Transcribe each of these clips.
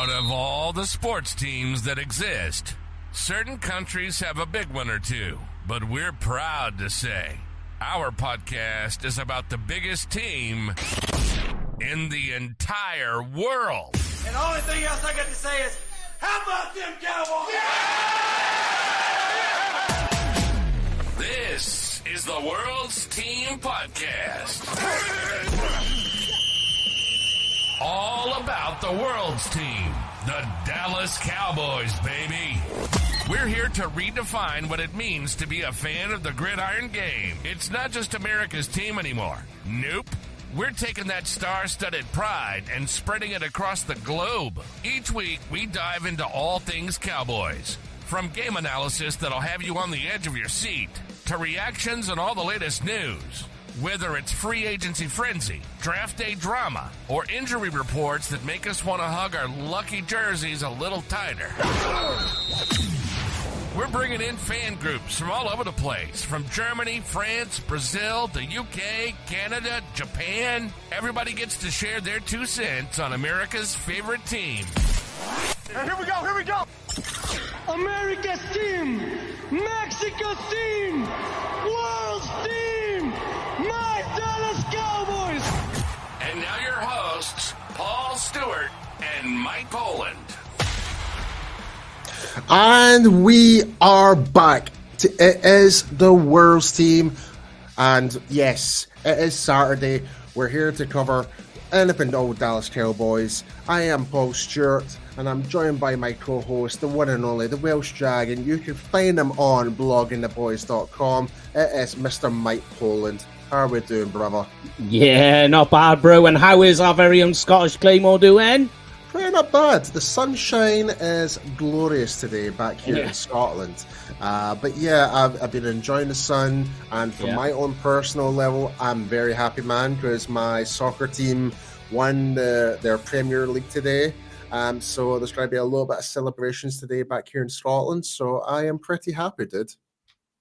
Out of all the sports teams that exist, certain countries have a big one or two, but we're proud to say our podcast is about the biggest team in the entire world. And the only thing else I got to say is, how about them Cowboys? Yeah! This is the World's Team Podcast. All about the world's team, the Dallas Cowboys, baby. We're here to redefine what it means to be a fan of the gridiron game. It's not just America's team anymore. Nope. We're taking that star-studded pride and spreading it across the globe. Each week, we dive into all things Cowboys. From game analysis that'll have you on the edge of your seat, to reactions and all the latest news. Whether it's free agency frenzy, draft day drama, or injury reports that make us want to hug our lucky jerseys a little tighter. We're bringing in fan groups from all over the place, from Germany, France, Brazil, the UK, Canada, Japan. Everybody gets to share their 2 cents on America's favorite team. Here we go! America's team! Mexico's team! World's team! My Dallas Cowboys! And now your hosts, Paul Stewart and Mike Poland. And we are back. It is the World's Team. And yes, it is Saturday. We're here to cover anything to old Dallas Cowboys. I am Paul Stewart, and I'm joined by my co-host, the one and only, the Welsh Dragon. You can find him on bloggingtheboys.com. It is Mr. Mike Poland. How are we doing, brother? Yeah, not bad, bro. And how is our very own Scottish Claymore doing? Pretty not bad. The sunshine is glorious today back here in Scotland. But yeah, I've been enjoying the sun, and from my own personal level, I'm very happy, man, because my soccer team won their Premier League today. So there's going to be a little bit of celebrations today back here in Scotland. So I am pretty happy, dude.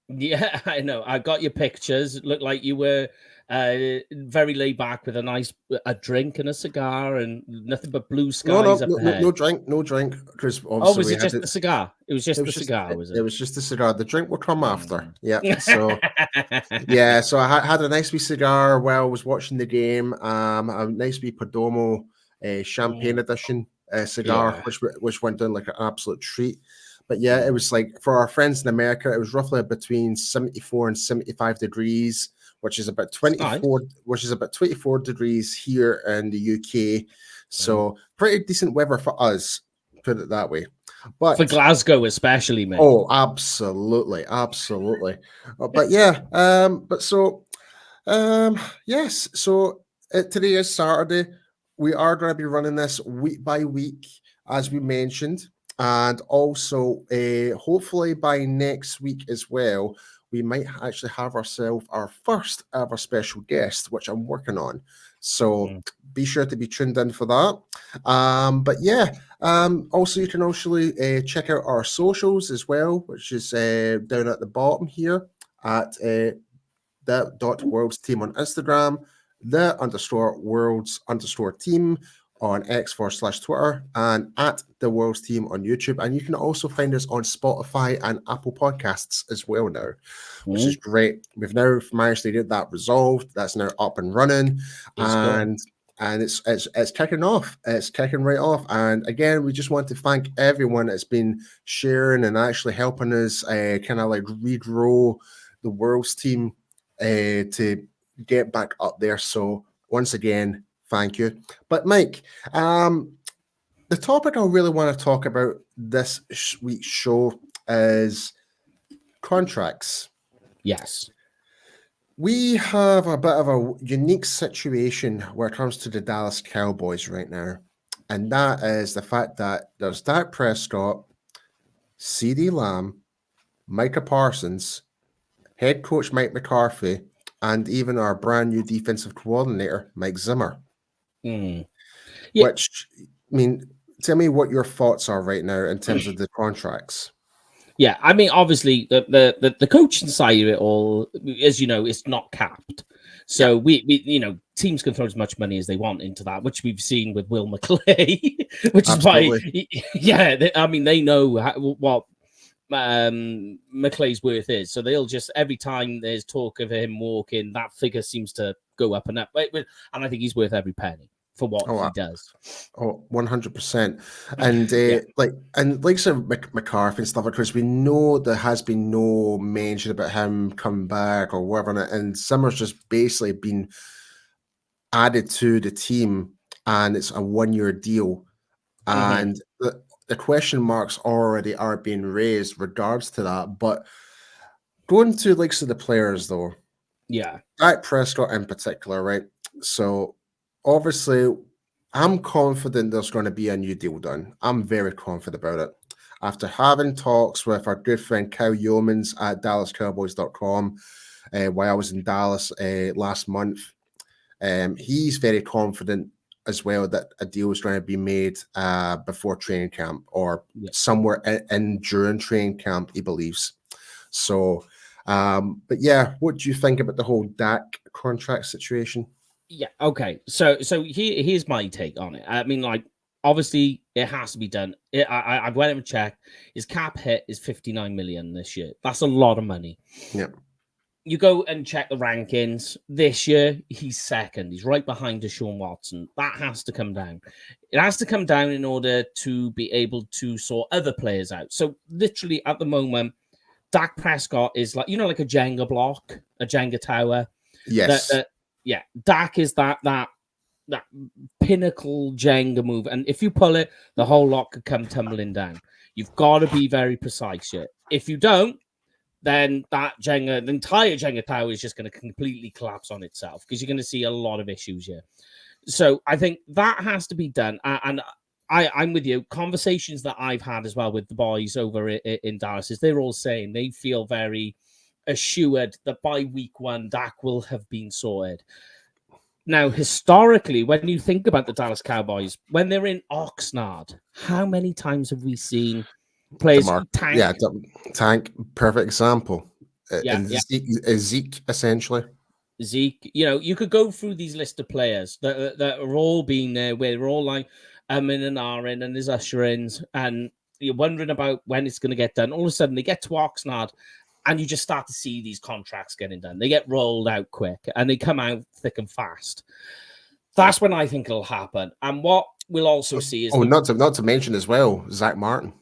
Yeah, I know. I got your pictures. It looked like you were very laid back with a drink and a cigar and nothing but blue skies. No drink. Because was it just the cigar? It was just the cigar, was it? It was just the cigar. The drink will come after. Yeah. So so I had a nice wee cigar while I was watching the game. A nice wee Perdomo champagne edition cigar, which went down like an absolute treat. But yeah, it was like, for our friends in America, it was roughly between 74 and 75 degrees, which is about 24 degrees here in the UK. So pretty decent weather for us, put it that way. But for Glasgow especially, mate. Oh, absolutely. But yeah, yes. So today is Saturday. We are going to be running this week by week, as we mentioned. And also, hopefully by next week as well, we might actually have ourselves our first ever special guest, which I'm working on. So be sure to be tuned in for that. But yeah, also you can also check out our socials as well, which is down at the bottom here at the.worlds team on Instagram, the_worlds_team on X/Twitter, and at the World's Team on YouTube. And you can also find us on Spotify and Apple Podcasts as well now, which is great. We've now managed to get that resolved. That's now up and running, and it's kicking off. It's kicking right off. And again, we just want to thank everyone that's been sharing and actually helping us kind of like regrow the World's Team to get back up there. So once again, thank you. But Mike, the topic I really want to talk about this week's show is contracts. Yes. We have a bit of a unique situation where it comes to the Dallas Cowboys right now. And that is the fact that there's Dak Prescott, Ceedee Lamb, Micah Parsons, head coach Mike McCarthy, and even our brand new defensive coordinator, Mike Zimmer. Yeah. Which, I mean, tell me what your thoughts are right now in terms of the contracts. Yeah, I mean, obviously, the coaching side of it all, as you know, it's not capped. So we teams can throw as much money as they want into that, which we've seen with Will McClay, which Absolutely. is why, I mean, they know what McClay's worth is. So they'll just, every time there's talk of him walking, that figure seems to go up and up. And I think he's worth every penny for what he does. 100%. And Yeah. like some McCarthy and stuff, because we know there has been no mention about him coming back or whatever, and Zimmer's just basically been added to the team, and it's a 1-year deal, and the question marks already are being raised regards to that. But going to like the players though, Yeah. Dak Prescott in particular, right? So obviously, I'm confident there's going to be a new deal done. I'm very confident about it. After having talks with our good friend Cal Yeomans at DallasCowboys.com while I was in Dallas last month, he's very confident as well that a deal is going to be made before training camp or somewhere in during training camp, he believes. So, but yeah, what do you think about the whole Dak contract situation? Yeah. Okay. So here's my take on it. I mean, like, obviously, it has to be done. I went and checked. His cap hit is 59 million this year. That's a lot of money. Yeah. You go and check the rankings. This year, he's second. He's right behind Deshaun Watson. That has to come down. It has to come down in order to be able to sort other players out. So literally, at the moment, Dak Prescott is like, like a Jenga block, a Jenga tower. Yes. Yeah, Dak is that pinnacle Jenga move, and if you pull it, the whole lot could come tumbling down. You've got to be very precise here. If you don't, then the entire Jenga tower is just going to completely collapse on itself because you're going to see a lot of issues here. So I think that has to be done, and I'm with you. Conversations that I've had as well with the boys over in Dallas is they're all saying they feel very assured that by week 1, Dak will have been sorted. Now, historically, when you think about the Dallas Cowboys, when they're in Oxnard, how many times have we seen players tank? Yeah, tank, perfect example. Zeke, essentially. Zeke, you could go through these list of players that are all being there, where they're all like in and Aaron and there's usher-ins, and you're wondering about when it's going to get done. All of a sudden, they get to Oxnard, and you just start to see these contracts getting done. They get rolled out quick, and they come out thick and fast. That's when I think it'll happen. And what we'll also see is... not to mention as well, Zach Martin.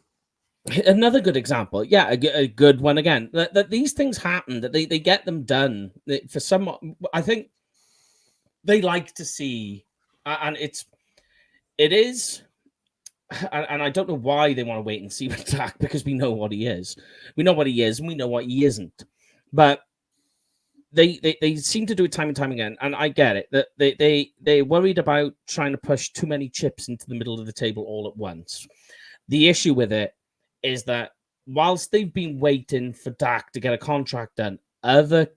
Another good example. Yeah, a good one again. That these things happen, that they get them done. For some, I think they like to see... And it is... And I don't know why they want to wait and see with Dak, because we know what he is. We know what he is, and we know what he isn't. But they seem to do it time and time again, and I get it. That they're worried about trying to push too many chips into the middle of the table all at once. The issue with it is that whilst they've been waiting for Dak to get a contract done, other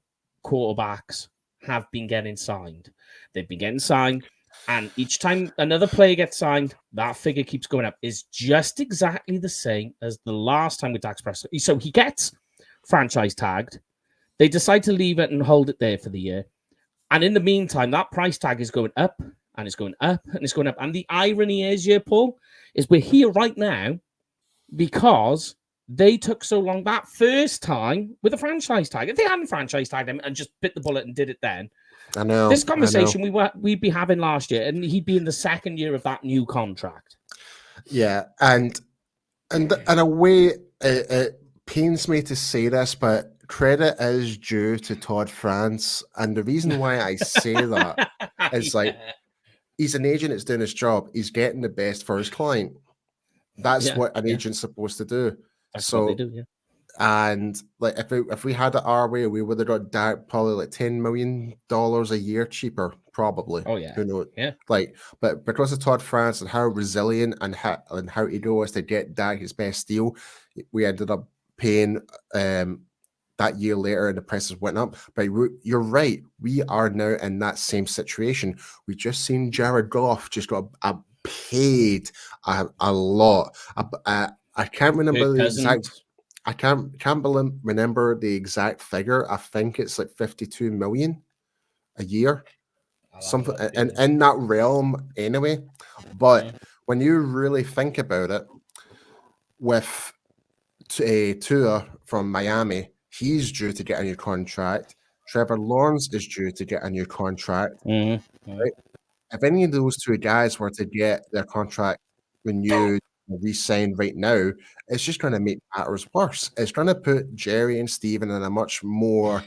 quarterbacks have been getting signed. They've been getting signed. And each time another player gets signed, that figure keeps going up. Is just exactly the same as the last time with Dak Prescott. So he gets franchise tagged. They decide to leave it and hold it there for the year. And in the meantime, that price tag is going up and it's going up and it's going up. And the irony is, Paul, is we're here right now because they took so long that first time with a franchise tag. If they hadn't franchise tagged him and just bit the bullet and did it then, I know this conversation we'd be having last year, and he'd be in the second year of that new contract. Yeah, and in a way, it pains me to say this, but credit is due to Todd France, and the reason why I say that is like he's an agent that's doing his job. He's getting the best for his client. That's what an agent's supposed to do. That's what they do. Yeah. And like if we had it our way, we would have got Dak probably like $10 million a year cheaper, probably. Oh yeah, who knows? Yeah. Like, but because of Todd France and how resilient and how he was to get Dak his best deal, we ended up paying that year later, and the prices went up. But you're right, we are now in that same situation. We just seen Jared Goff just got paid a lot. I can't remember the exact. I can't remember the exact figure. I think it's like 52 million a year, something in that realm anyway. But when you really think about it, with a Tua from Miami, he's due to get a new contract. Trevor Lawrence is due to get a new contract. Right? If any of those two guys were to get their contract renewed, re-signed right now, it's just going to make matters worse. It's going to put Jerry and Steven in a much more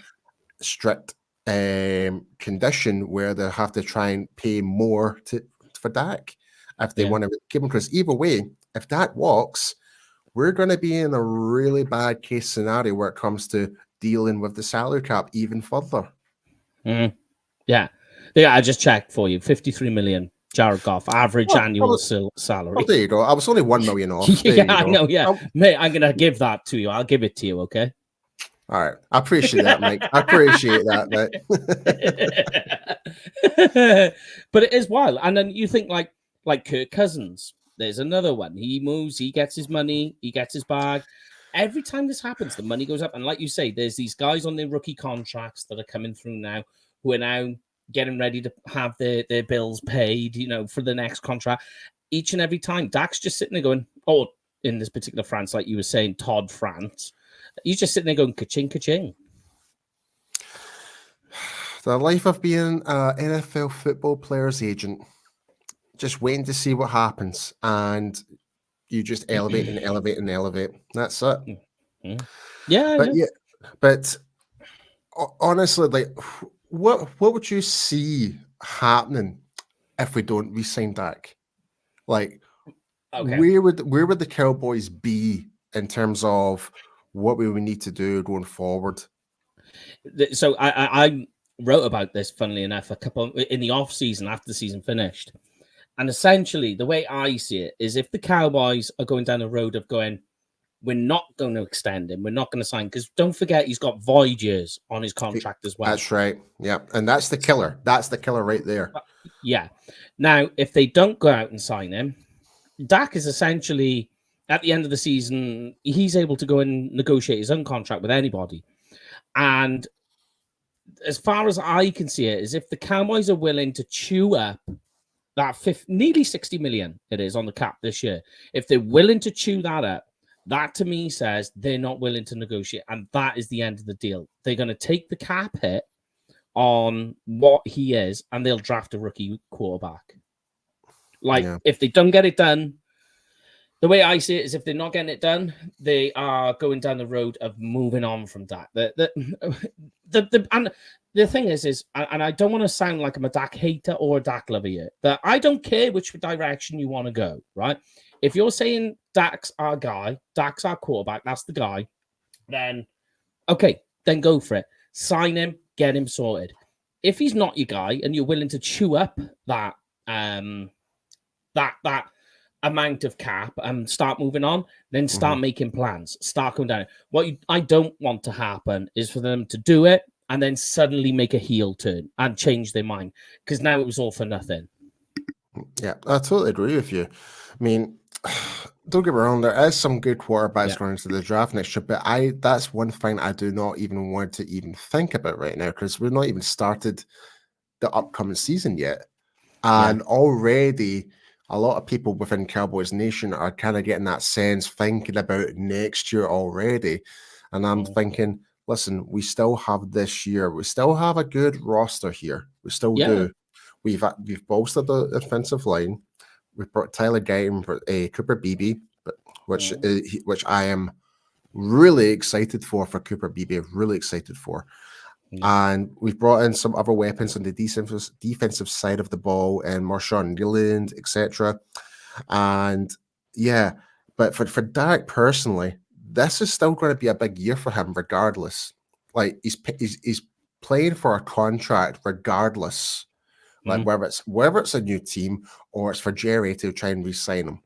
strict condition where they have to try and pay more for Dak if they want to keep him. Because either way, if Dak walks, we're going to be in a really bad case scenario where it comes to dealing with the salary cap even further. Yeah, I just checked for you. 53 million, Jared Goff, average annual salary. Oh, there you go. I was only 1 million off. I know, yeah. Mate, I'm going to give that to you. I'll give it to you, okay? All right. I appreciate that, Mike. I appreciate that, mate. But it is wild. And then you think like Kirk Cousins. There's another one. He moves, he gets his money, he gets his bag. Every time this happens, the money goes up. And like you say, there's these guys on their rookie contracts that are coming through now who are now getting ready to have their bills paid, for the next contract. Each and every time, Dak's just sitting there going, in this particular France, like you were saying, Todd France, he's just sitting there going, ka-ching, ka-ching. The life of being an NFL football player's agent. Just waiting to see what happens, and you just elevate and elevate and elevate. That's it. But honestly, like, what would you see happening if we don't re-sign Dak? Like, where would the Cowboys be in terms of what we would need to do going forward? So I wrote about this, funnily enough, in the off season after the season finished. And essentially, the way I see it is if the Cowboys are going down the road of going, we're not going to extend him, we're not going to sign, because don't forget, he's got void years on his contract as well. That's right. Yeah. And that's the killer. That's the killer right there. Yeah. Now, if they don't go out and sign him, Dak is essentially, at the end of the season, he's able to go and negotiate his own contract with anybody. And as far as I can see it, is if the Cowboys are willing to chew up that nearly 60 million it is on the cap this year. If they're willing to chew that up, that to me says they're not willing to negotiate. And that is the end of the deal. They're going to take the cap hit on what he is, and they'll draft a rookie quarterback. If they don't get it done, the way I see it is if they're not getting it done, they are going down the road of moving on from that. And the thing is, and I don't want to sound like I'm a Dak hater or a Dak lover yet, but I don't care which direction you want to go, right? If you're saying Dak's our guy, Dak's our quarterback, that's the guy, then okay, then go for it. Sign him, get him sorted. If he's not your guy and you're willing to chew up that that amount of cap and start moving on, then start making plans, start coming down. What I don't want to happen is for them to do it and then suddenly make a heel turn and change their mind, because now it was all for nothing. Yeah, I totally agree with you. I mean, don't get me wrong, there is some good quarterbacks going into the draft next year, but that's one thing I do not even want to even think about right now, because we've not even started the upcoming season yet. And already a lot of people within Cowboys Nation are kind of getting that sense, thinking about next year already. And I'm thinking, listen, we still have this year. We still have a good roster here. We still do. We've bolstered the offensive line. We've brought Tyler Guyton, Cooper Beebe, which I am really excited for Cooper Beebe. Really excited for. And we've brought in some other weapons on the defensive side of the ball, and Marshawn Newland, etc. And but for Dak personally, this is still going to be a big year for him, regardless. Like he's playing for a contract, regardless. Like whether it's a new team or it's for Jerry to try and re-sign him.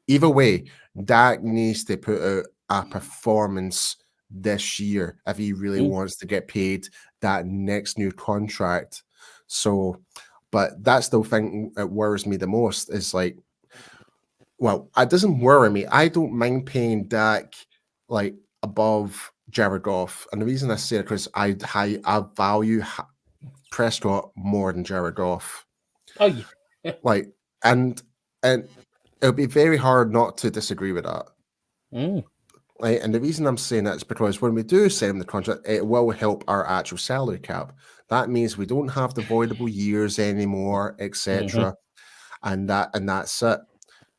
Either way, Dak needs to put out a performance this year if he really wants to get paid that next new contract. So, but that's the thing that worries me the most is like, well, it doesn't worry me. I don't mind paying Dak like above Jared Goff. And the reason I say it because I value Prescott more than Jared Goff. Oh, yeah. Like, and it'll be very hard not to disagree with that. Right? And the reason I'm saying that is because when we do send him the contract, it will help our actual salary cap. That means we don't have the voidable years anymore, etc. And that's it.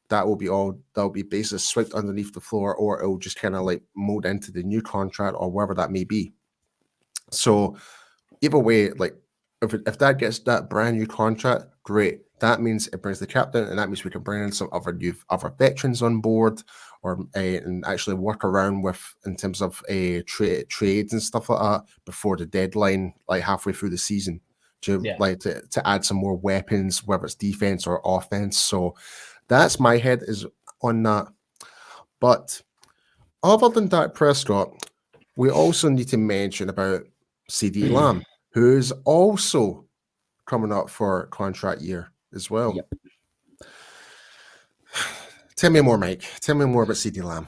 That'll be basically swept underneath the floor, or it'll just kind of like mold into the new contract or whatever that may be. So either way, like if that gets that brand new contract, great. That means it brings the cap down, and that means we can bring in some other veterans on board, or and actually work around with in terms of trades and stuff like that before the deadline, like halfway through the season, to add some more weapons, whether it's defense or offense. So that's my head is on that. But other than Dak Prescott, we also need to mention about Ceedee Lamb, who is also coming up for contract year as well. Yep. Tell me more, Mike. Tell me more about Ceedee Lamb.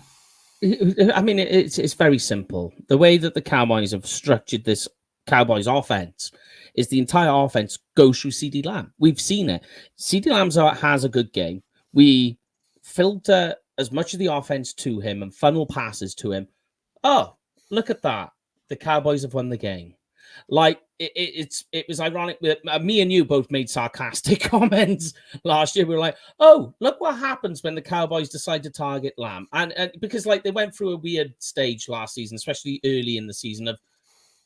I mean, it's very simple. The way that the Cowboys have structured this Cowboys offense is the entire offense goes through Ceedee Lamb. We've seen it. Ceedee Lamb has a good game. We filter as much of the offense to him and funnel passes to him. Oh, look at that. The Cowboys have won the game. Like, it was ironic. Me and you both made sarcastic comments last year. We were like, oh, look what happens when the Cowboys decide to target Lamb. And because, like, they went through a weird stage last season, especially early in the season, of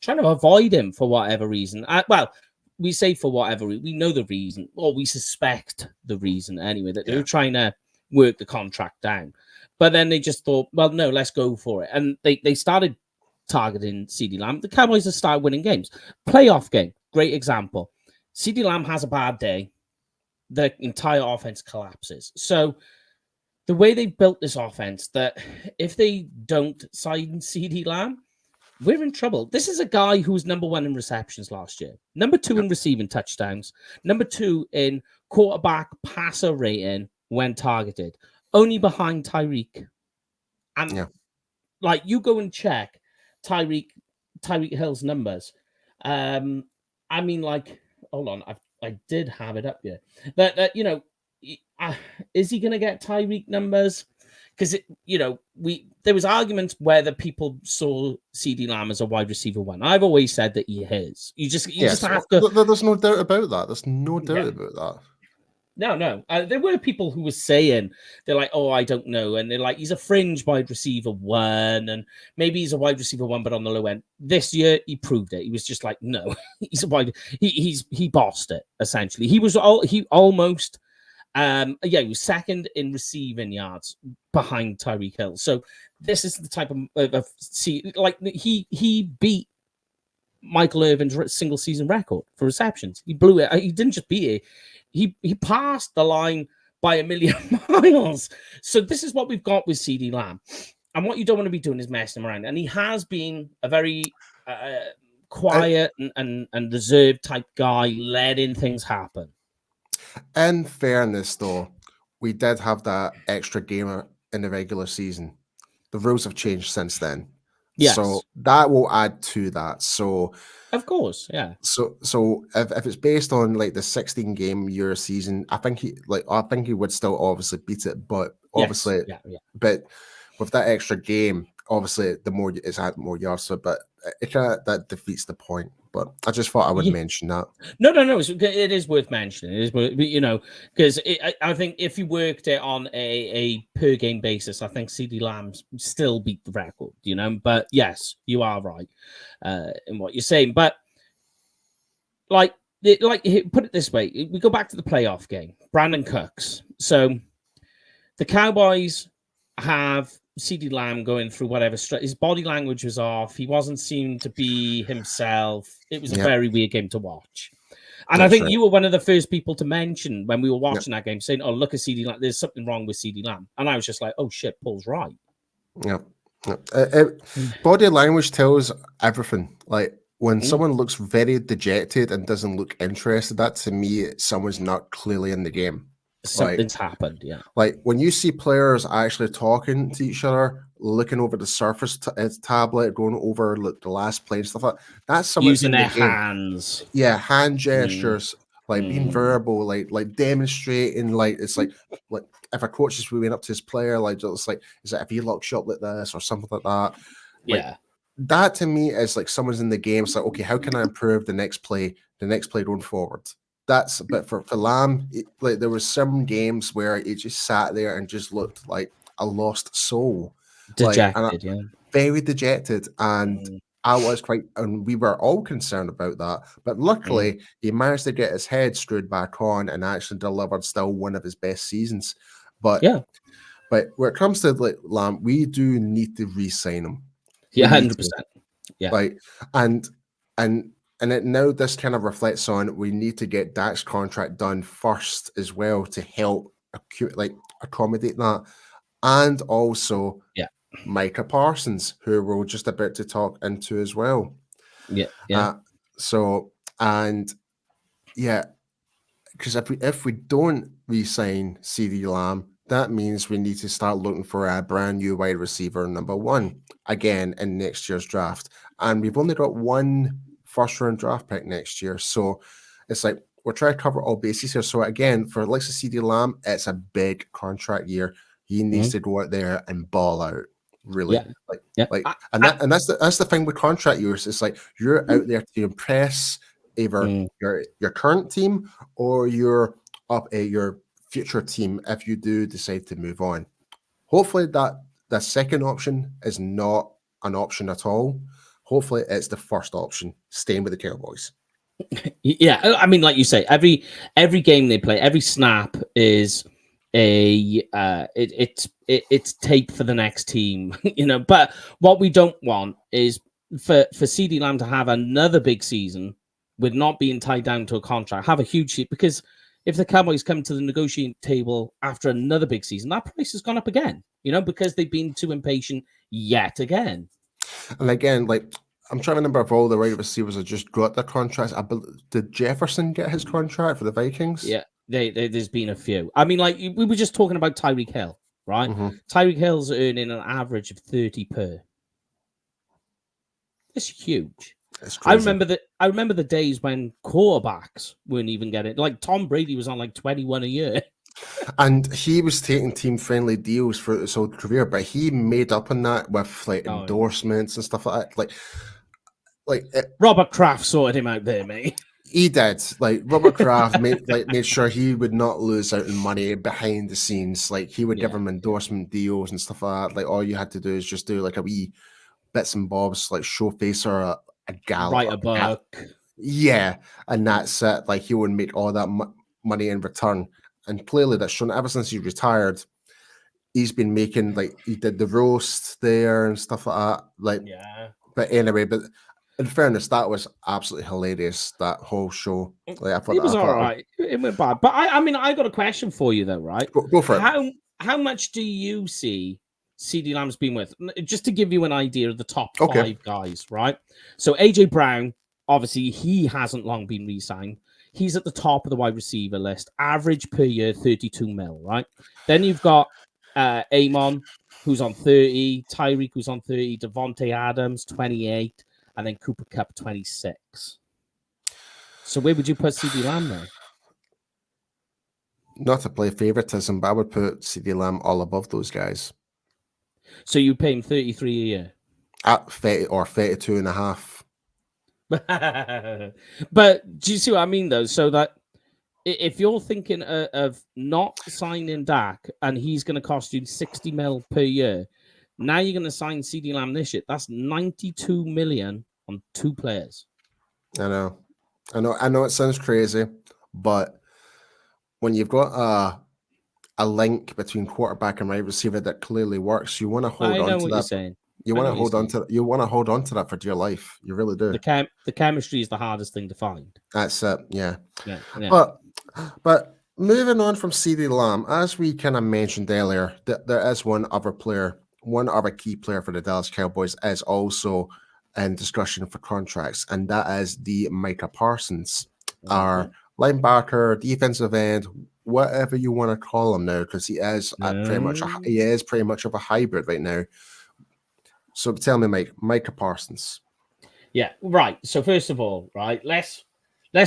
trying to avoid him for whatever reason. Well, we say for whatever reason. We know the reason, or we suspect the reason anyway, that they were trying to work the contract down. But then they just thought, well, no, let's go for it. And they started targeting Ceedee Lamb. The Cowboys have started winning games. Playoff game, great example. Ceedee Lamb has a bad day. The entire offense collapses. So the way they built this offense, that if they don't sign Ceedee Lamb, we're in trouble. This is a guy who was number 1 in receptions last year, number 2 in receiving touchdowns, number 2 in quarterback passer rating when targeted, only behind Tyreek. And like, you go and check Tyreek Hill's numbers. I mean, like, hold on, I did have it up here. That you know, is he going to get Tyreek numbers? Because there was arguments whether people saw Ceedee Lamb as a wide receiver 1. I've always said that he is. You just have to. There's no doubt about that. There's no doubt about that. No. There were people who were saying, they're like, oh, I don't know. And they're like, he's a fringe wide receiver 1. And maybe he's a wide receiver 1, but on the low end. This year, he proved it. He was just like, no, he's a wide. He bossed it, essentially. He was almost, he was second in receiving yards behind Tyreek Hill. So this is the type of he beat Michael Irvin's single season record for receptions. He blew it. He didn't just beat it. He passed the line by a million miles. So this is what we've got with Ceedee Lamb. And what you don't want to be doing is messing around. And he has been a very quiet and reserved type guy, letting things happen. In fairness, though, we did have that extra game in the regular season. The rules have changed since then. Yes. So that will add to that. So of course, yeah. So if it's based on like the 16 game year season, I think he would still obviously beat it, but obviously, but with that extra game, obviously the more it's had more yards, but it that defeats the point. But I just thought I would mention that. No. It is worth mentioning. It is worth, because I think if you worked it on a per game basis, I think Ceedee Lamb still beat the record. But yes, you are right in what you're saying. But like put it this way, we go back to the playoff game. Brandon Cooks. So the Cowboys have Ceedee Lamb going through whatever his body language was off. He wasn't seeming to be himself. It was a very weird game to watch. And I think you were one of the first people to mention when we were watching that game, saying, "Oh, look at Ceedee Lamb. There's something wrong with Ceedee Lamb." And I was just like, "Oh shit, Paul's right." Yeah. Body language tells everything. Like when someone looks very dejected and doesn't look interested, that to me, someone's not clearly in the game. Something's happened, yeah. Like when you see players actually talking to each other, looking over the surface tablet, going over the last play and stuff like that, that's something Using in the their game. hands. Yeah, hand gestures, like being verbal, like demonstrating, like it's like if a coach is moving up to his player, like just like is it if he locks you up like this or something like that. Like, Yeah. that to me is like someone's in the game. It's like, okay, how can I improve the next play going forward? But for Lamb, like there was some games where he just sat there and just looked like a lost soul, Dejected, yeah. very dejected. And I was and we were all concerned about that. But luckily, he managed to get his head screwed back on and actually delivered still one of his best seasons. But when it comes to like Lamb, we do need to re-sign him. Yeah, 100%. Yeah. Like and it now this kind of reflects on we need to get Dak's contract done first as well to help accommodate that. And also Micah Parsons, who we're just about to talk into as well. Yeah. Because if we don't re-sign Ceedee Lamb, that means we need to start looking for a brand new wide receiver number one again in next year's draft. And we've only got one first-round draft pick next year. So it's like we're trying to cover all bases here. So again, for Alexa Ceedee Lamb, it's a big contract year. He needs to go out there and ball out. Really. And that's the thing with contract years. It's like you're out there to impress either your current team or your future team if you do decide to move on. Hopefully that the second option is not an option at all. Hopefully it's the first option, staying with the Cowboys. Yeah, I mean, like you say, every game they play, every snap is it's tape for the next team, you know. But what we don't want is for Ceedee Lamb to have another big season with not being tied down to a contract, have a huge sheet, because if the Cowboys come to the negotiating table after another big season, that price has gone up again, you know, because they've been too impatient yet again. And again, like I'm trying to remember if all the wide receivers have just got their contracts. Did Jefferson get his contract for the Vikings? Yeah, there's been a few. I mean, like we were just talking about Tyreek Hill, right? Tyreek Hill's earning an average of 30 per. It's huge. I remember the days when quarterbacks weren't even getting, like Tom Brady was on like 21 a year. And he was taking team-friendly deals for his whole career, but he made up on that with like endorsements and stuff like that. Like Robert Kraft sorted him out there, mate. He did. Like Robert Kraft made sure he would not lose out on money behind the scenes. Like he would give him endorsement deals and stuff like that. Like all you had to do is just do like a wee bits and bobs, like show face or a gal, write a book. Yeah, and that's it. Like he would make all that money in return. And clearly that's shown ever since he retired. He's been making, like, he did the roast there and stuff like that. Like, but anyway, but in fairness, that was absolutely hilarious, that whole show. Like, I thought it was all right. It went bad. But I mean, I got a question for you though, right? Go for it. How much do you see Ceedee Lamb's been with? Just to give you an idea of the top 5 guys, right? So AJ Brown, obviously, he hasn't long been re-signed. He's at the top of the wide receiver list. Average per year, 32 mil, right? Then you've got Amon, who's on 30. Tyreek, who's on 30. Devontae Adams, 28. And then Cooper Kupp, 26. So where would you put Ceedee Lamb there? Not to play favoritism, but I would put Ceedee Lamb all above those guys. So you pay him 33 a year? At 30 or 32 and a half. But do you see what I mean, though? So that if you're thinking of not signing Dak and he's going to cost you 60 mil per year, now you're going to sign Ceedee Lamb this year. That's 92 million on 2 players. I know it sounds crazy, but when you've got a link between quarterback and wide receiver that clearly works, you want to hold on to that. You're saying. You want to hold on to. You want to hold on to that for dear life. You really do. The chemistry is the hardest thing to find. That's it. Yeah. But moving on from Ceedee Lamb, as we kind of mentioned earlier, there is one other key player for the Dallas Cowboys is also in discussion for contracts, and that is the Micah Parsons, our linebacker, defensive end, whatever you want to call him now, because he is pretty much of a hybrid right now. So tell me, Micah Parsons. Yeah, right. So first of all, right, let's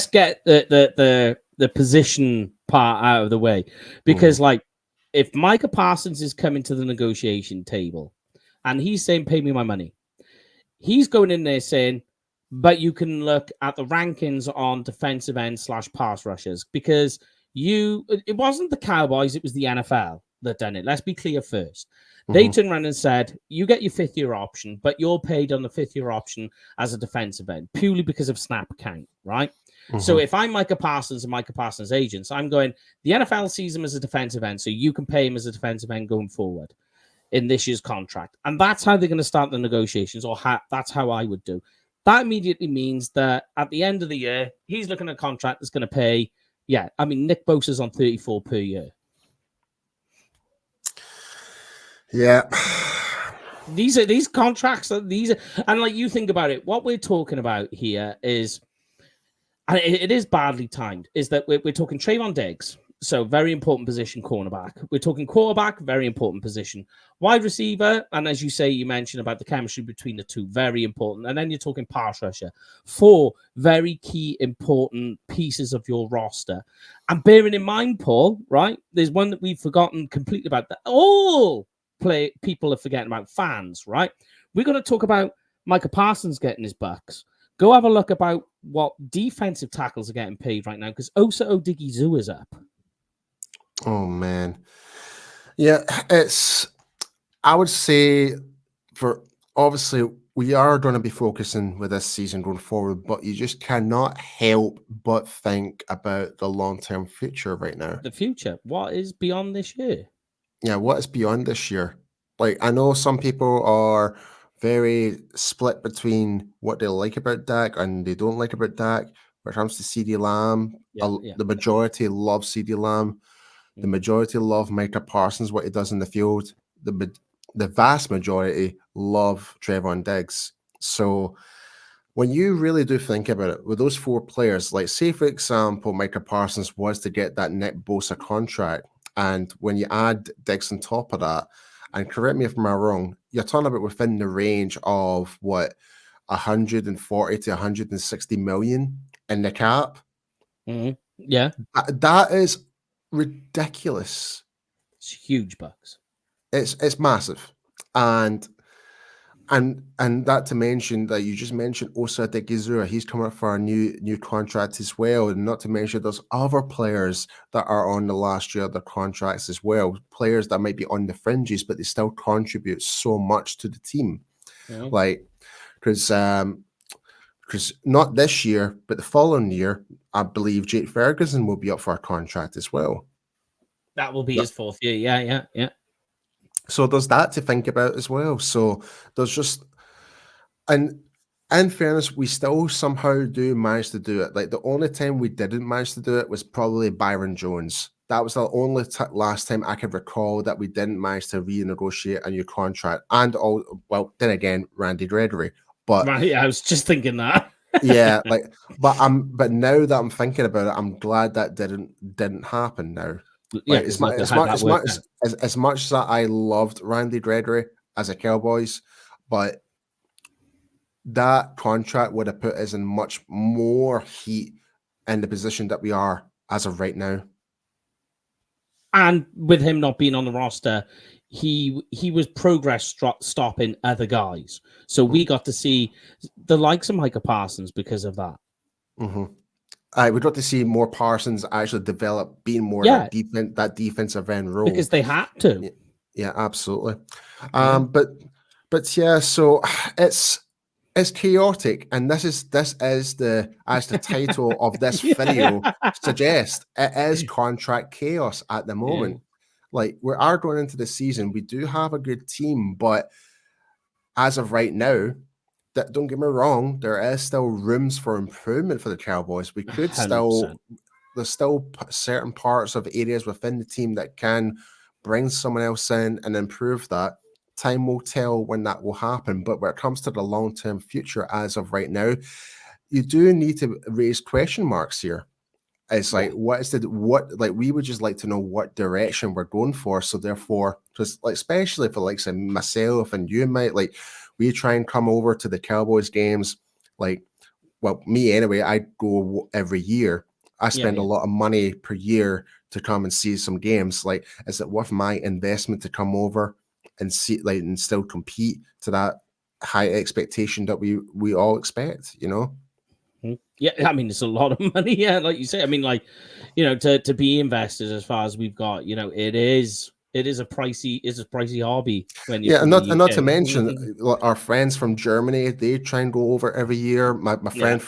get the position part out of the way, because like if Micah Parsons is coming to the negotiation table and he's saying, "Pay me my money," he's going in there saying, "But you can look at the rankings on defensive end / pass rushers, because it wasn't the Cowboys, it was the NFL that done it. Let's be clear first." They turned around and said, "You get your 5th-year option, but you're paid on the 5th-year option as a defensive end purely because of snap count," right? So if I'm Micah Parsons and Micah Parsons' agents, I'm going, the NFL sees him as a defensive end, so you can pay him as a defensive end going forward in this year's contract. And that's how they're going to start the negotiations, or that's how I would do. That immediately means that at the end of the year, he's looking at a contract that's going to pay, Nick Bosa's on 34 per year. Yeah. These contracts, and like you think about it, what we're talking about here is, and it is badly timed, is that we're talking Trayvon Diggs, so very important position, cornerback. We're talking quarterback, very important position. Wide receiver, and as you say, you mentioned about the chemistry between the two, very important. And then you're talking pass rusher. 4 very key, important pieces of your roster. And bearing in mind, Paul, right, there's one that we've forgotten completely about, that all people are forgetting about, fans, right? We're going to talk about Micah Parsons getting his bucks. Go have a look about what defensive tackles are getting paid right now, because Osa Odigizua is up. Oh, man. Yeah, I would say, obviously, we are going to be focusing with this season going forward, but you just cannot help but think about the long-term future right now. The future. What is beyond this year? Yeah, what is beyond this year? Like, I know some people are very split between what they like about Dak and they don't like about Dak. When it comes to Ceedee Lamb, the majority love Ceedee Lamb. The majority love Micah Parsons, what he does in the field. The vast majority love Trayvon Diggs. So when you really do think about it, with those 4 players, like say, for example, Micah Parsons was to get that Nick Bosa contract, and when you add Diggs on top of that, and correct me if I'm wrong, you're talking about within the range of what, 140 to 160 million in the cap. Yeah, that is ridiculous. It's huge bucks. It's massive, and that to mention that you just mentioned Osa Odigizua, he's coming up for a new contract as well, and not to mention there's other players that are on the last year of their contracts as well, players that might be on the fringes but they still contribute so much to the team. Like because not this year but the following year, I believe Jake Ferguson will be up for a contract as well. That will be his 4th year. Yeah. So there's that to think about as well. So there's just, and in fairness, we still somehow do manage to do it. Like the only time we didn't manage to do it was probably Byron Jones. That was the only last time I could recall that we didn't manage to renegotiate a new contract. And then again, Randy Gregory. But right, I was just thinking that. Yeah, but now that I'm thinking about it, I'm glad that didn't happen now. Yeah, as much as I loved Randy Gregory as a Cowboys, but that contract would have put us in much more heat in the position that we are as of right now. And with him not being on the roster, he was progress stopping other guys. So we got to see the likes of Micah Parsons because of that. We got to see more Parsons actually develop, being more that defensive end role, because they had to. Yeah, absolutely. But yeah, so it's chaotic, and this is the, as the title of this video suggests, it is contract chaos at the moment. Like, we are going into the season, we do have a good team, but as of right now, that, don't get me wrong, there is still rooms for improvement for the Cowboys. We could 100%. There's still certain parts of areas within the team that can bring someone else in and improve that. Time will tell when that will happen. But when it comes to the long-term future, as of right now, you do need to raise question marks here. It's like, we would just like to know what direction we're going for. So therefore, just like, especially for like say myself and you, mate, like we try and come over to the Cowboys games. Like, well, me anyway, I go every year. I spend a lot of money per year to come and see some games. Like, is it worth my investment to come over and see, like, and still compete to that high expectation that we all expect, you know? Yeah, I mean, it's a lot of money. Yeah, like you say, I mean, like, you know, to be invested as far as we've got, you know, it is a pricey hobby when you're Yeah, from and the not to UK. mention our friends from Germany. They try and go over every year. My friend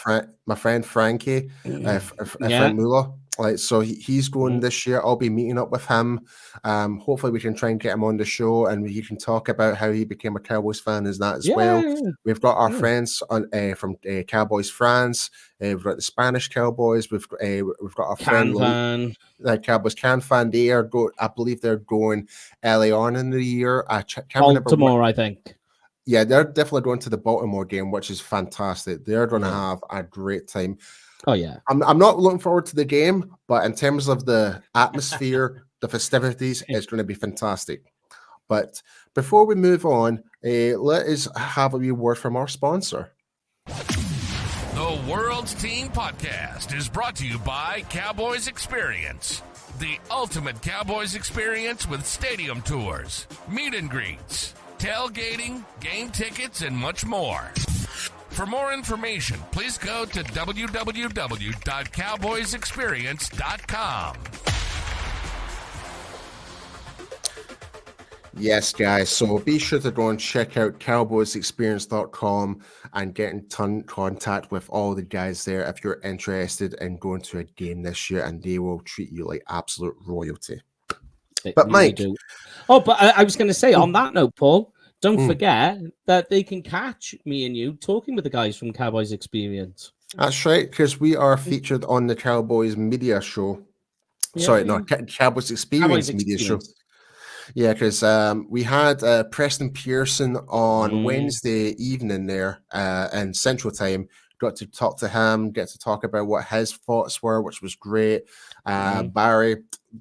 Frankie, Frank Muller. Like, so he's going this year. I'll be meeting up with him. Hopefully we can try and get him on the show, and he can talk about how he became a Cowboys fan as well. We've got our friends on from Cowboys France. We've got the Spanish Cowboys. We've got our friend Cowboys Can fan. I believe they're going early on in the year. I can't remember. Baltimore, I think. Yeah, they're definitely going to the Baltimore game, which is fantastic. They're going to have a great time. Oh yeah, I'm not looking forward to the game, but in terms of the atmosphere, the festivities, it's going to be fantastic. But before we move on, let us have a wee word from our sponsor. The World's Team Podcast is brought to you by Cowboys Experience, the ultimate Cowboys experience with stadium tours, meet and greets, tailgating, game tickets, and much more. For more information, please go to www.cowboysexperience.com. Yes, guys. So be sure to go and check out cowboysexperience.com and get in contact with all the guys there if you're interested in going to a game this year, and they will treat you like absolute royalty. But Mike, but I was going to say on that note, Paul, don't forget that they can catch me and you talking with the guys from Cowboys Experience. That's right, because we are featured on the Cowboys media show. Cowboys Experience media show. Yeah, because we had Preston Pearson on Wednesday evening there in Central Time. Got to talk to him, get to talk about what his thoughts were, which was great. Barry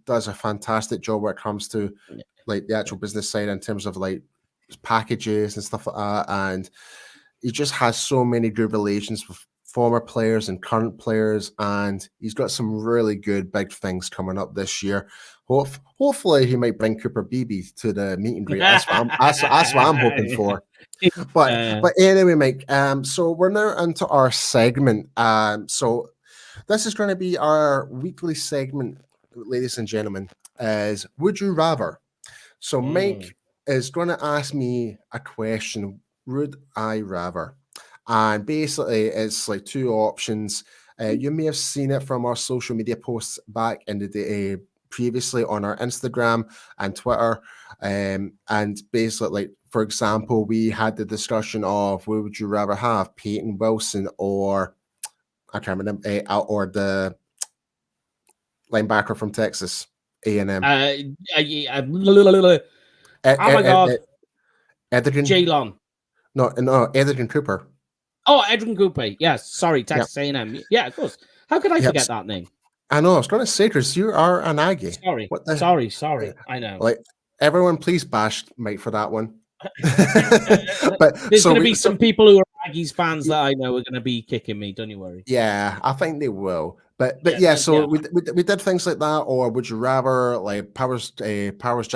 does a fantastic job when it comes to like the actual business side in terms of like packages and stuff like that. And he just has so many good relations with former players and current players, and he's got some really good big things coming up this year. Hopefully he might bring Cooper Beebe to the meet and greet. That's what I'm hoping for. But anyway, Mike, so we're now into our segment. So this is going to be our weekly segment, ladies and gentlemen, is Would You Rather? So Mike is going to ask me a question, would I rather? And basically, it's like two options. You may have seen it from our social media posts back in the day, previously on our Instagram and Twitter. And basically, like, for example, we had the discussion of who would you rather have, Peyton Wilson or I can't remember, or the linebacker from Texas, A&M. Oh my God. Jalen. No, Edgerrin Cooper. Oh, Edgerrin Cooper. Yes, sorry, Texas A&M. Yeah, of course. How could I forget that name? I know. I was going to say, because you are an Aggie. Sorry. I know. Like, everyone, please bash Mike for that one. But there's going to be some people who are Aggies fans that I know are going to be kicking me. Don't you worry. Yeah, I think they will. But we did things like that, or would you rather like Jackson Powers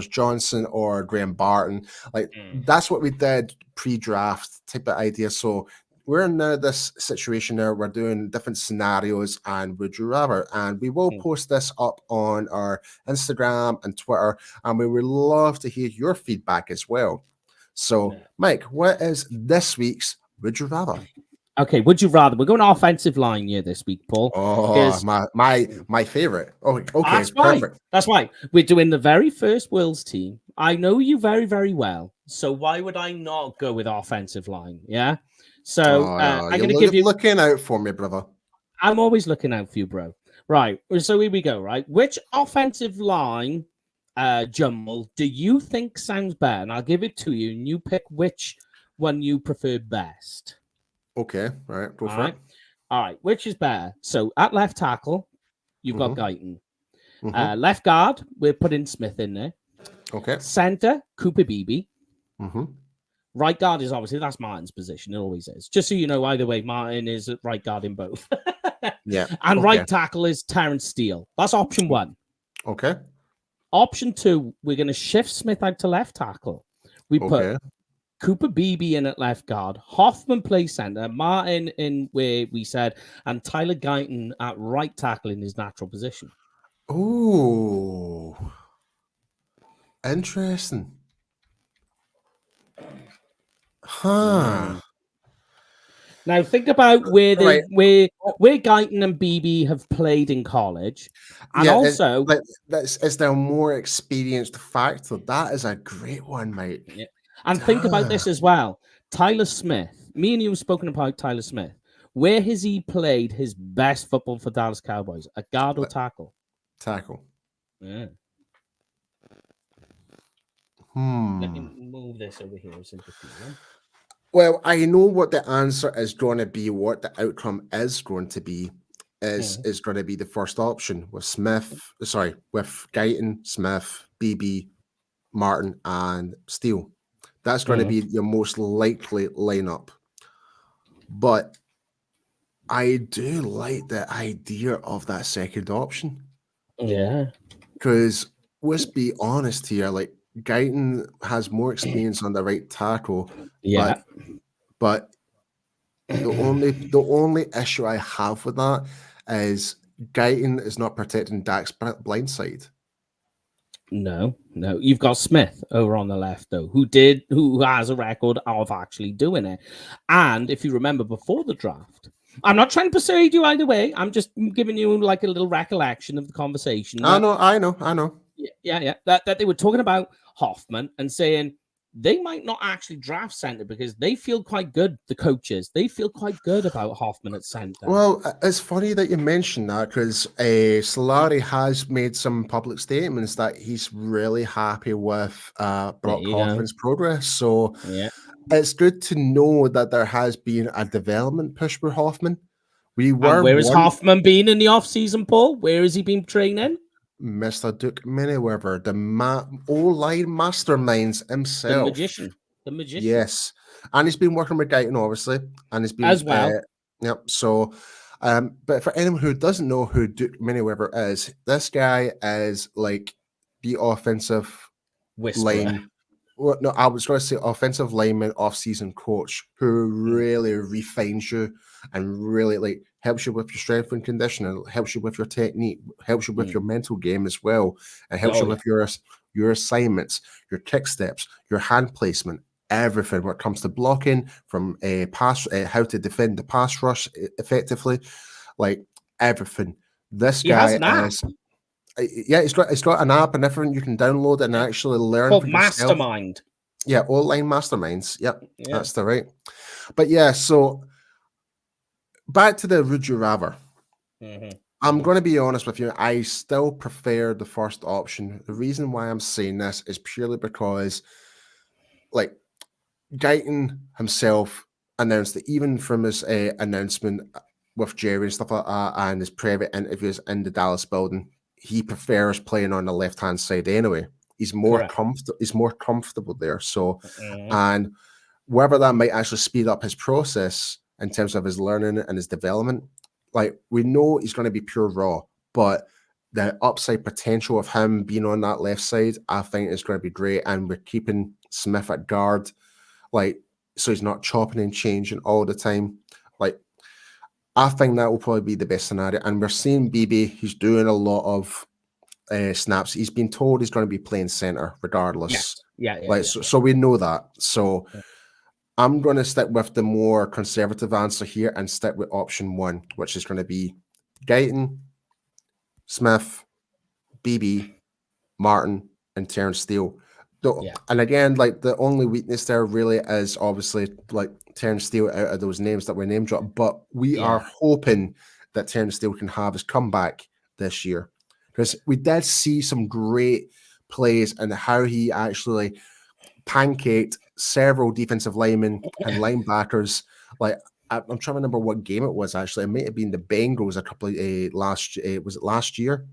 Johnson or Graham Barton? Like that's what we did pre-draft type of idea. So we're in now this situation now. We're doing different scenarios and would you rather, and we will post this up on our Instagram and Twitter, and we would love to hear your feedback as well. So, Mike, what is this week's would you rather? Okay, would you rather? We're going offensive line here this week, Paul. Oh, my favorite. Oh, okay, that's perfect. That's why we're doing the very first Wills team. I know you very, very well, so why would I not go with offensive line? Yeah. So I'm going to give you looking out for me, brother. I'm always looking out for you, bro. Right. So here we go. Right. Which offensive line jumble do you think sounds better? And I'll give it to you, and you pick which one you prefer best. Okay, all right, go for it. All right, which is better? So at left tackle, you've got Mm-hmm. Guyton. Left guard, we're putting Smith in there. Okay. Center, Cooper Beebe. Mm-hmm. Right guard is obviously that's Martin's position. It always is. Just so you know, either way, Martin is at right guard in both. Yeah. And Okay. right tackle is Terrence Steele. That's option 1. Okay. Option 2, we're going to shift Smith out to left tackle. We put Cooper Beebe in at left guard, Hoffman plays center, Martin in where we said, and Tyler Guyton at right tackle in his natural position. Oh, interesting. Huh. Now think about where Right. where Guyton and Beebe have played in college, and Yeah, also is there a more experienced factor? That is a great one, mate. yeah. And think about this as well. Tyler Smith. Me and you have spoken about Tyler Smith. Where has he played his best football for Dallas Cowboys? A guard or tackle? Tackle. Yeah. Let me move this over here. Well, I know what the answer is going to be. What the outcome is going to be is going to be the first option with with Guyton, Smith, BB, Martin, and Steele. That's going to be your most likely lineup. But I do like the idea of that second option. Yeah. Because let's be honest here, like Guyton has more experience on the right tackle. Yeah. But the only issue I have with that is Guyton is not protecting Dak's blind side. No. You've got Smith over on the left, though, who has a record of actually doing it. And if you remember before the draft, I'm not trying to persuade you either way. I'm just giving you like a little recollection of the conversation. I know. Yeah. That they were talking about Hoffman and saying they might not actually draft center because they feel quite good. The coaches, they feel quite good about Hoffman at center. Well, it's funny that you mentioned that because Solari has made some public statements that he's really happy with Brock Hoffman's progress. So it's good to know that there has been a development push for Hoffman. Where has Hoffman been in the offseason, Paul? Where has he been training? Mr. Duke Manyweather, the O-line masterminds himself. The magician. Yes. And he's been working with Guyton, obviously. And he's been... As well. Yep. So, but for anyone who doesn't know who Duke Manyweather is, this guy is like the offensive line... Well, no, I was going to say offensive lineman, off-season coach who really refines you and really like helps you with your strength and conditioning, helps you with your technique, helps you with your mental game as well, and helps you with your assignments, your kick steps, your hand placement, everything when it comes to blocking, from a pass, how to defend the pass rush effectively, like everything. This guy is. Yeah, it's got an app and everything. You can download it and actually learn for yourself. Mastermind. Yeah, online masterminds. Yep, that's the right. But yeah, so back to the would you rather. I'm going to be honest with you. I still prefer the first option. The reason why I'm saying this is purely because, like, Guyton himself announced that even from his announcement with Jerry and stuff like that, and his private interviews in the Dallas building, he prefers playing on the left-hand side anyway. He's more comfortable. He's more comfortable there. So, and whether that might actually speed up his process in terms of his learning and his development, like we know he's going to be pure raw, but the upside potential of him being on that left side, I think is going to be great. And we're keeping Smith at guard, like so he's not chopping and changing all the time. Like, I think that will probably be the best scenario. And we're seeing BB, he's doing a lot of snaps. He's been told he's going to be playing center regardless. So we know that. So I'm going to stick with the more conservative answer here and stick with option 1, which is going to be Guyton, Smith, BB, Martin, and Terrence Steele. And again, like the only weakness there really is obviously like Terrence Steele out of those names that were name dropped. But we are hoping that Terrence Steele can have his comeback this year, because we did see some great plays and how he actually pancaked several defensive linemen and linebackers. Like I'm trying to remember what game it was. Actually, it might have been the Bengals a couple of was it last year?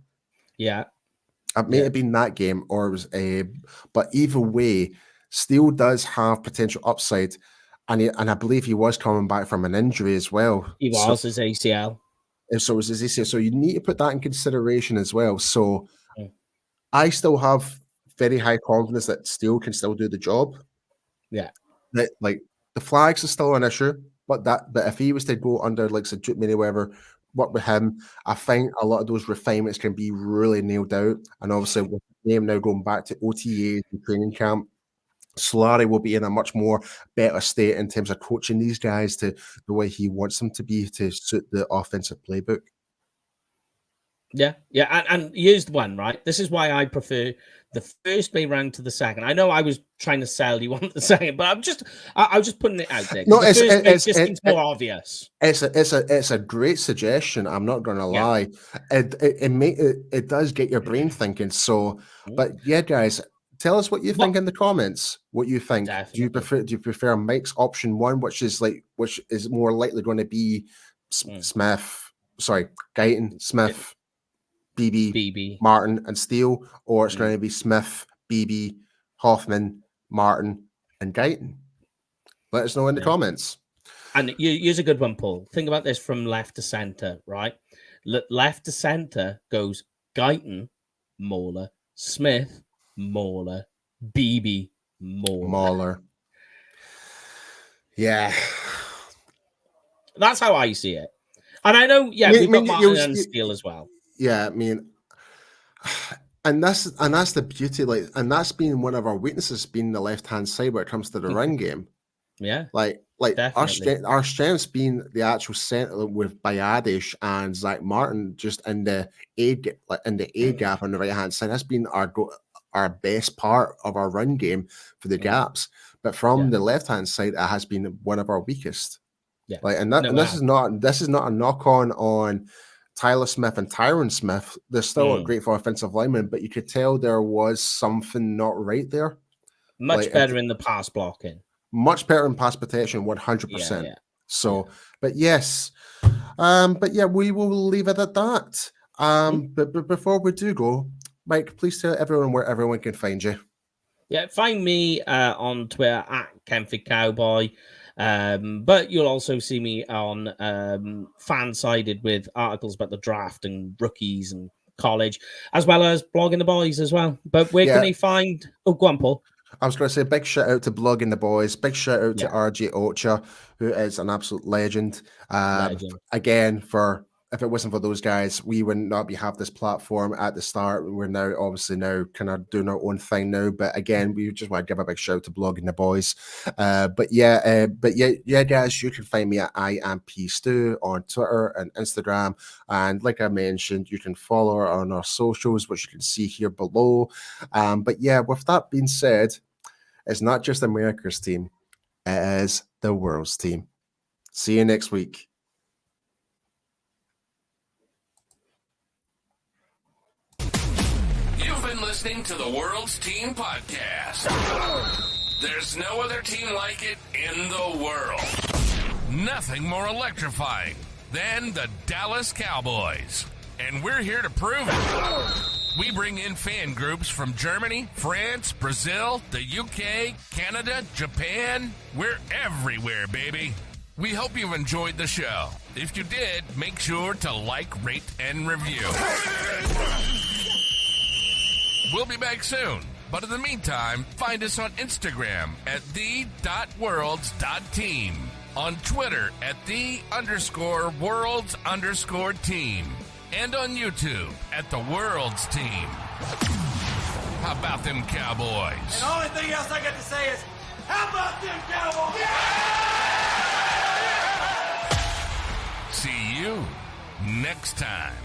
Yeah, it may have been that game, or it was but either way, Steele does have potential upside, and I believe he was coming back from an injury as well. He was his ACL. So it was his ACL. So you need to put that in consideration as well. So Mm. I still have very high confidence that Steele can still do the job. Yeah. That, like, the flags is still an issue, but if he was to go under like Duke Mini, whatever, work with him, I think a lot of those refinements can be really nailed out. And obviously, with the game now going back to OTAs and training camp, Solari will be in a much more better state in terms of coaching these guys to the way he wants them to be to suit the offensive playbook. Yeah, and here's one, right? This is why I prefer the first May round to the second. I know I was trying to sell you on the second, but I was just putting it out there. No, the it seems more obvious. It's a great suggestion. I'm not going to lie. It does get your brain thinking. So, but yeah, guys, tell us what you think in the comments. What you think? Definitely. Do you prefer Mike's option one, which is more likely going to be Guyton, Smith, BB, Martin, and Steele, or it's going to be Smith, BB, Hoffman, Martin, and Guyton? Let us know in the comments. And here's a good one, Paul. Think about this from left to center, right? Left to center goes Guyton, Mauler, Smith, Mauler, BB, Mauler. Yeah. That's how I see it. And I know, we've got Martin and Steele as well. Yeah, I mean, and that's the beauty, like, and that's been one of our weaknesses, being the left-hand side when it comes to the run game. Yeah, like our strengths being the actual center with Bayadish and Zach Martin just in the A gap on the right-hand side. That's been our best part of our run game for the gaps. But from the left-hand side, it has been one of our weakest. Yeah, this is not a knock on Tyler Smith and Tyron Smith. They're still great for offensive linemen, but you could tell there was something not right there. Much better in the pass blocking. Much better in pass protection, 100%. Yeah. So, but yes. We will leave it at that. But before we do go, Mike, please tell everyone where everyone can find you. Yeah, find me on Twitter at Kenfig Cowboy. But you'll also see me on Fansided with articles about the draft and rookies and college, as well as Blogging the Boys as well. But where can they find... Oh, go on, Paul. I was going to say big shout out to Blogging the Boys. Big shout out to RJ Ocha, who is an absolute legend. Again, if it wasn't for those guys, we would not have this platform at the start. We're now kind of doing our own thing now. But again, we just want to give a big shout out to Blogging the Boys. But guys, you can find me at IamPStew on Twitter and Instagram. And like I mentioned, you can follow her on our socials, which you can see here below. But with that being said, it's not just America's team, it is the world's team. See you next week. Listening to the World's Team Podcast. There's no other team like it in the world. Nothing more electrifying than the Dallas Cowboys. And we're here to prove it. We bring in fan groups from Germany, France, Brazil, the UK, Canada, Japan. We're everywhere, baby. We hope you've enjoyed the show. If you did, make sure to like, rate, and review. We'll be back soon, but in the meantime, find us on Instagram at the.worlds.team, on Twitter at _worlds_team, and on YouTube at the Worlds Team. How about them Cowboys? And the only thing else I got to say is, how about them Cowboys? Yeah! See you next time.